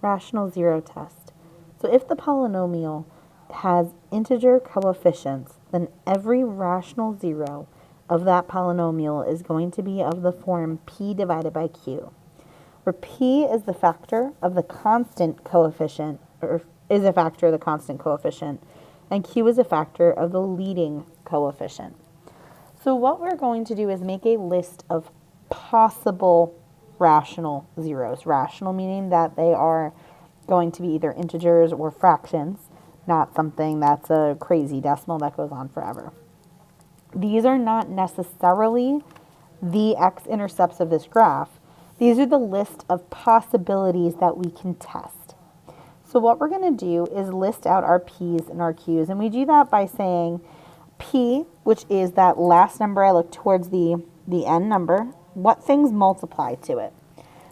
Rational zero test. So if the polynomial has integer coefficients, then every rational zero of that polynomial is going to be of the form p divided by q, where p is the factor of the constant coefficient, or is a factor of the constant coefficient, and q is a factor of the leading coefficient. So what we're going to do is make a list of possible rational zeros. Rational meaning that they are going to be either integers or fractions, not something that's a crazy decimal that goes on forever. These are not necessarily the x-intercepts of this graph. These are the list of possibilities that we can test. So what we're going to do is list out our p's and our q's, and we do that by saying p, which is that last number I look towards the n number, what things multiply to it?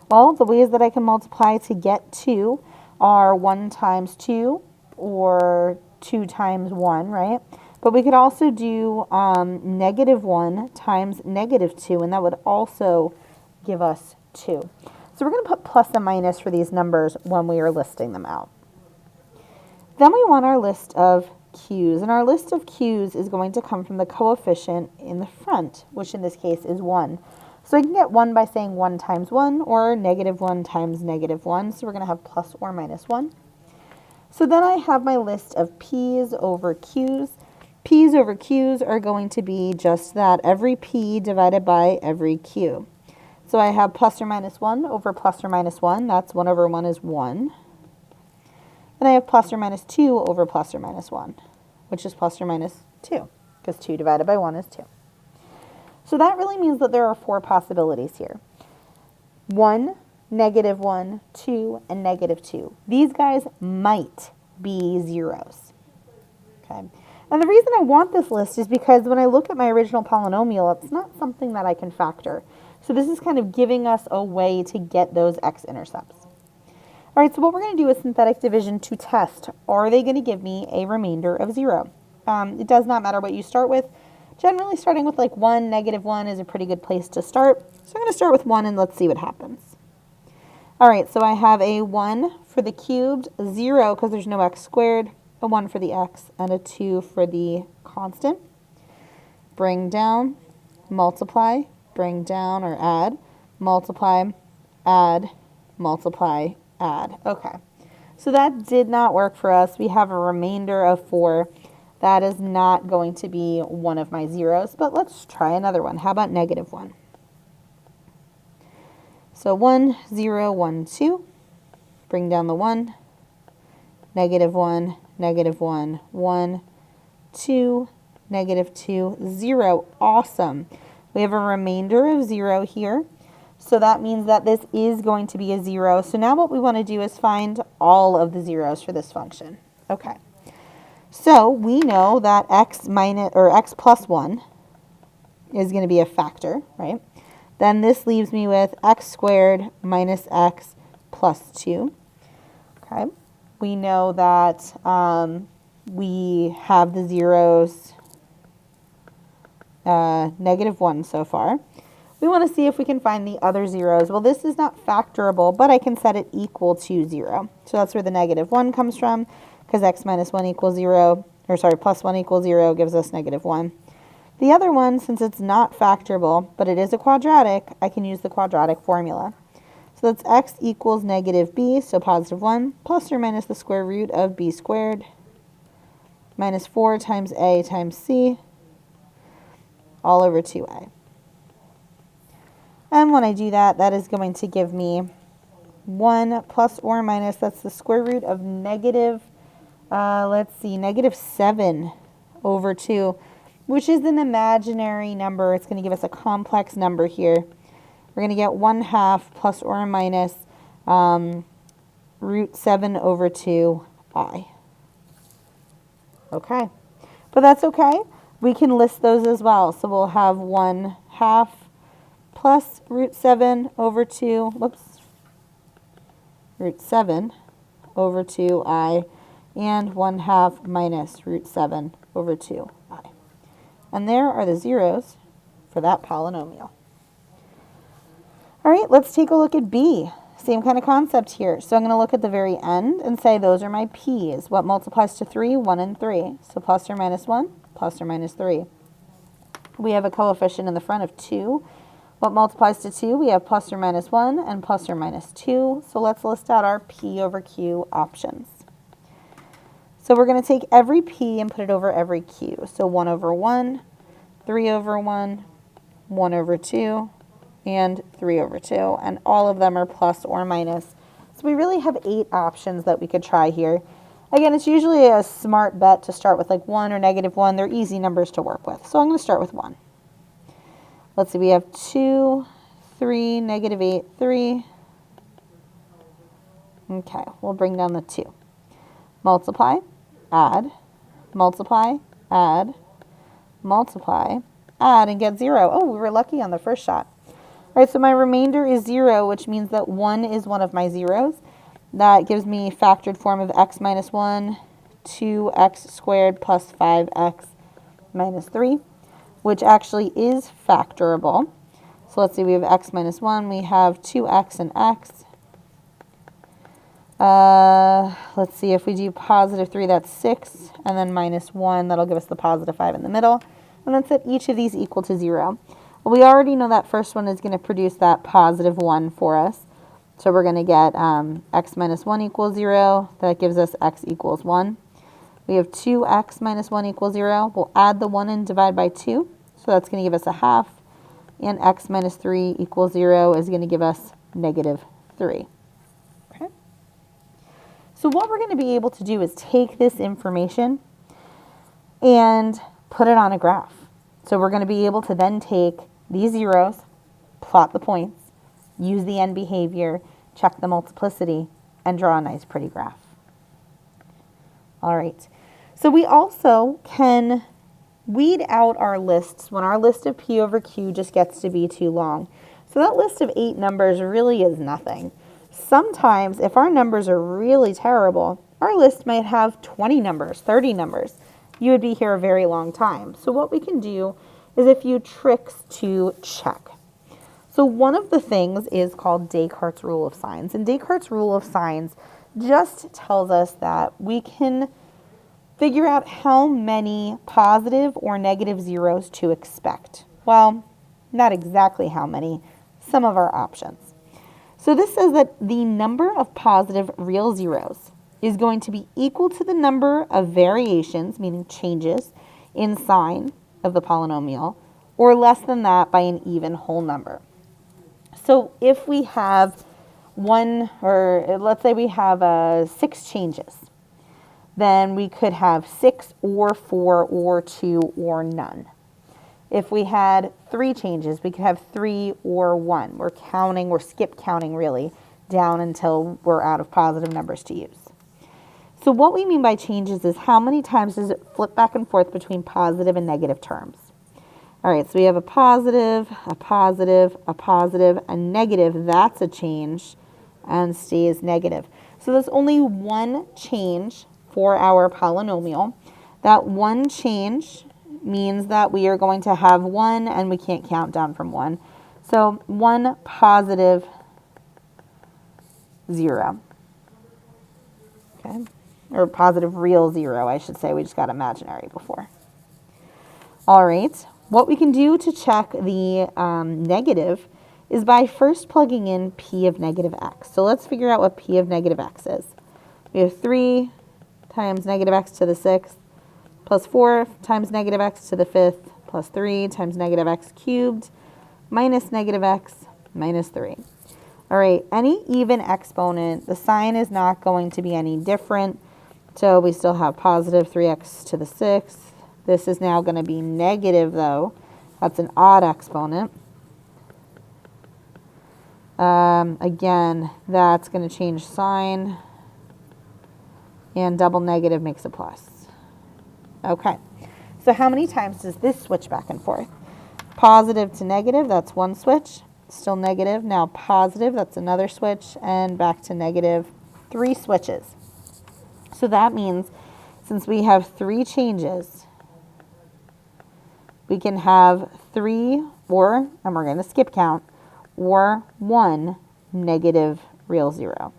Well, the ways that I can multiply to get 2 are 1 times 2 or 2 times 1, right? But we could also do -1 times -2, and that would also give us 2. So we're going to put plus and minus for these numbers when we are listing them out. Then we want our list of q's, and our list of q's is going to come from the coefficient in the front, which in this case is 1. So I can get 1 by saying 1 times 1, or -1 times -1, so we're going to have plus or minus 1. So then I have my list of p's over q's. P's over q's are going to be just that, every p divided by every q. So I have plus or minus 1 over plus or minus 1, that's 1 over 1 is 1. Then I have plus or minus 2 over plus or minus 1, which is plus or minus 2, because 2 divided by 1 is 2. So that really means that there are 4 possibilities here. 1, -1, 2, and -2. These guys might be zeros. Okay. And the reason I want this list is because when I look at my original polynomial, it's not something that I can factor. So this is kind of giving us a way to get those x-intercepts. All right, so what we're going to do is synthetic division to test. Are they going to give me a remainder of 0? It does not matter what you start with. Generally, starting with like 1, -1 is a pretty good place to start. So I'm going to start with 1 and let's see what happens. All right, so I have a 1 for the cubed, 0 because there's no x squared, a 1 for the x, and a 2 for the constant. Bring down, multiply, bring down or add, multiply, add, multiply, add. Okay, so that did not work for us. We have a remainder of 4. That is not going to be one of my zeros, but let's try another one. How about -1? So 1, 0, 1, 2. Bring down the 1. -1, -1, 1, 2, -2, 0. Awesome. We have a remainder of 0 here. So that means that this is going to be a 0. So now what we want to do is find all of the zeros for this function. Okay. So we know that x plus 1 is going to be a factor, right? Then this leaves me with x squared minus x plus 2. Okay. We know that we have the zeros -1 so far. We want to see if we can find the other zeros. Well, this is not factorable, but I can set it equal to 0. So that's where the -1 comes from, because x minus 1 equals 0, or sorry, plus 1 equals 0 gives us -1. The other one, since it's not factorable, but it is a quadratic, I can use the quadratic formula. So that's x equals -b, so positive 1, plus or minus the square root of b squared, minus 4 times a times c, all over 2a. And when I do that, that is going to give me 1 plus or minus, that's the square root of -7 over 2, which is an imaginary number. It's going to give us a complex number here. We're going to get 1/2 plus or minus root 7 over 2i. Okay, but that's okay. We can list those as well. So we'll have 1/2 plus root 7 over 2, root 7 over 2i, and 1/2 minus root 7 over 2i. And there are the zeros for that polynomial. All right, let's take a look at b. same kind of concept here. So I'm going to look at the very end and say those are my p's. What multiplies to 3? 1 and 3. So plus or minus 1, plus or minus 3. We have a coefficient in the front of 2. What multiplies to 2? We have plus or minus 1 and plus or minus 2. So let's list out our p over q options. So we're going to take every p and put it over every q. So 1 over 1, 3 over 1, 1 over 2, and 3 over 2. And all of them are plus or minus. So we really have 8 options that we could try here. Again, it's usually a smart bet to start with like 1 or negative 1. They're easy numbers to work with. So I'm going to start with 1. Let's see, we have 2, 3, negative 8, 3. Okay, we'll bring down the 2. Multiply, add, multiply, add, multiply, add, and get 0. Oh, we were lucky on the first shot. All right, so my remainder is 0, which means that 1 is one of my zeros. That gives me factored form of x minus 1, 2x squared plus 5x minus 3, which actually is factorable. So let's see, we have x minus 1, we have 2x and x. Let's see, if we do positive 3, that's 6, and then minus 1, that'll give us the positive 5 in the middle. And then set each of these equal to 0. Well, we already know that first one is going to produce that positive 1 for us. So we're going to get x minus 1 equals 0. That gives us x equals 1. We have 2x minus 1 equals 0. We'll add the 1 and divide by 2. So that's going to give us a half. And x minus 3 equals 0 is going to give us negative 3. Okay. So what we're going to be able to do is take this information and put it on a graph. So we're going to be able to then take these zeros, plot the points, use the end behavior, check the multiplicity, and draw a nice pretty graph. All right. So we also can weed out our lists when our list of p over q just gets to be too long. So that list of 8 numbers really is nothing. Sometimes, if our numbers are really terrible, our list might have 20 numbers, 30 numbers. You would be here a very long time. So what we can do is a few tricks to check. So one of the things is called Descartes' rule of signs. And Descartes' rule of signs just tells us that we can figure out how many positive or negative zeros to expect. Well, not exactly how many, some of our options. So this says that the number of positive real zeros is going to be equal to the number of variations, meaning changes, in sign of the polynomial, or less than that by an even whole number. So if we have let's say we have 6 changes, then we could have 6 or 4 or 2 or none. If we had 3 changes, we could have 3 or 1. We're skip counting really down until we're out of positive numbers to use. So what we mean by changes is how many times does it flip back and forth between positive and negative terms. All right, so we have a positive, a positive, a positive, a negative. That's a change and stays negative. So there's only one change for our polynomial. That one change means that we are going to have 1 and we can't count down from 1. So 1 positive 0. Okay, or positive real 0, I should say. We just got imaginary before. All right. What we can do to check the negative is by first plugging in p of negative x. So let's figure out what p of negative x is. We have 3 times negative x to the 6th plus 4 times negative x to the 5th plus 3 times negative x cubed minus negative x minus 3. All right, any even exponent, the sign is not going to be any different. So we still have positive 3x to the 6th. This is now going to be negative, though. That's an odd exponent. Again, that's going to change sign. And double negative makes a plus. Okay. So how many times does this switch back and forth? Positive to negative, that's one switch. Still negative. Now positive, that's another switch. And back to negative. 3 switches. So that means since we have 3 changes, we can have 3 and we're going to skip count, or 1 negative real zero.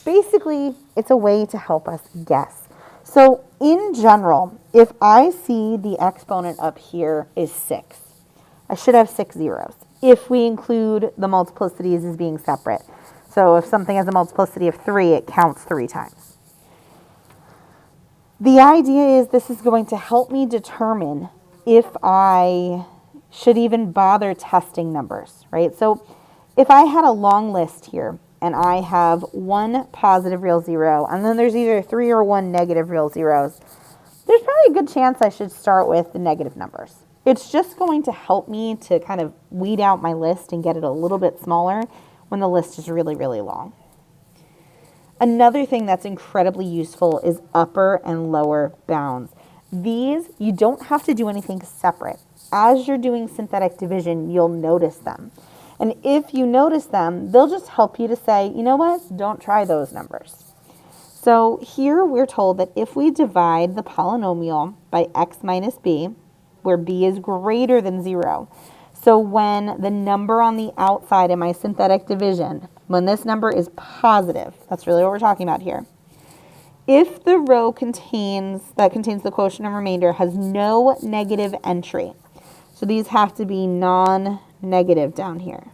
Basically, it's a way to help us guess. So in general, if I see the exponent up here is 6, I should have 6 zeros if we include the multiplicities as being separate. So if something has a multiplicity of 3, it counts 3 times. The idea is this is going to help me determine if I should even bother testing numbers, right? So if I had a long list here and I have 1 positive real zero and then there's either 3 or 1 negative real zeros, there's probably a good chance I should start with the negative numbers. It's just going to help me to kind of weed out my list and get it a little bit smaller when the list is really, really long. Another thing that's incredibly useful is upper and lower bounds. These, you don't have to do anything separate. As you're doing synthetic division, you'll notice them. And if you notice them, they'll just help you to say, you know what, don't try those numbers. So here we're told that if we divide the polynomial by x minus b, where b is greater than 0, so when the number on the outside in my synthetic division, when this number is positive, that's really what we're talking about here. If the row contains the quotient and remainder has no negative entry, so these have to be non-negative down here,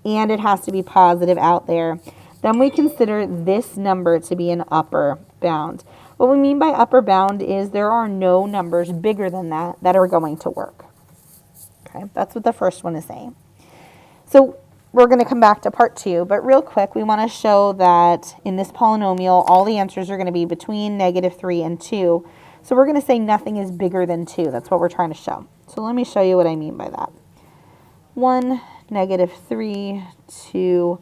and it has to be positive out there, then we consider this number to be an upper bound. What we mean by upper bound is there are no numbers bigger than that are going to work. Okay, that's what the first one is saying. So we're going to come back to part 2, but real quick, we want to show that in this polynomial, all the answers are going to be between -3 and 2. So we're going to say nothing is bigger than 2. That's what we're trying to show. So let me show you what I mean by that. 1, -3, 2,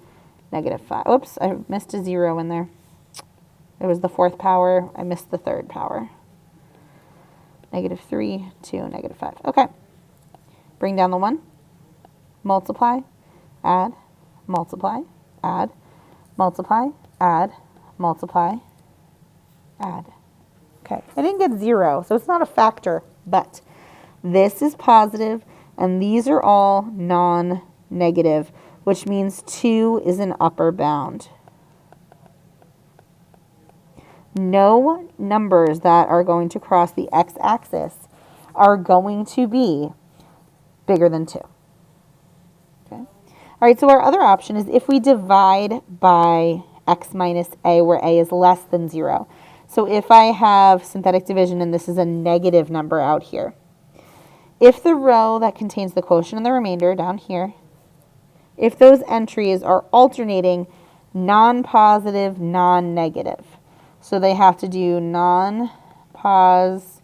-5. Oops, I missed a 0 in there. It was the 4th power. I missed the 3rd power. -3, 2, -5. Okay. Bring down the 1. Multiply, add, multiply, add, multiply, add, multiply, add. Okay, I didn't get 0, so it's not a factor, but this is positive, and these are all non-negative, which means 2 is an upper bound. No numbers that are going to cross the x-axis are going to be bigger than 2. Okay. All right, so our other option is if we divide by x minus a, where a is less than 0. So if I have synthetic division and this is a negative number out here, if the row that contains the quotient and the remainder down here, if those entries are alternating non-positive, non-negative, so they have to do non-pos,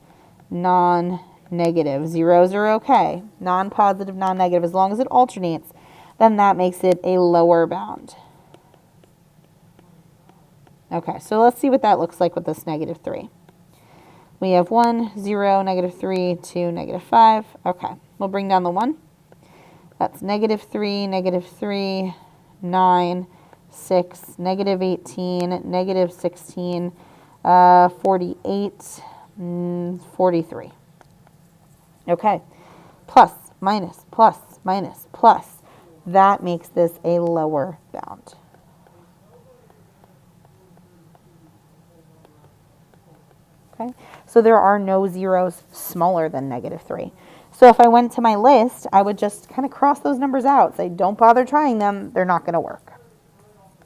non-negative. Zeros are okay. Non-positive, non-negative, as long as it alternates, then that makes it a lower bound. Okay, so let's see what that looks like with this -3. We have 1, 0, -3, 2, -5. Okay, we'll bring down the 1. That's -3, -3, 9, 6, -18, -16, 48, 43. Okay, plus, minus, plus, minus, plus. That makes this a lower bound. Okay, so there are no zeros smaller than -3. So if I went to my list, I would just kind of cross those numbers out. Say, don't bother trying them. They're not going to work.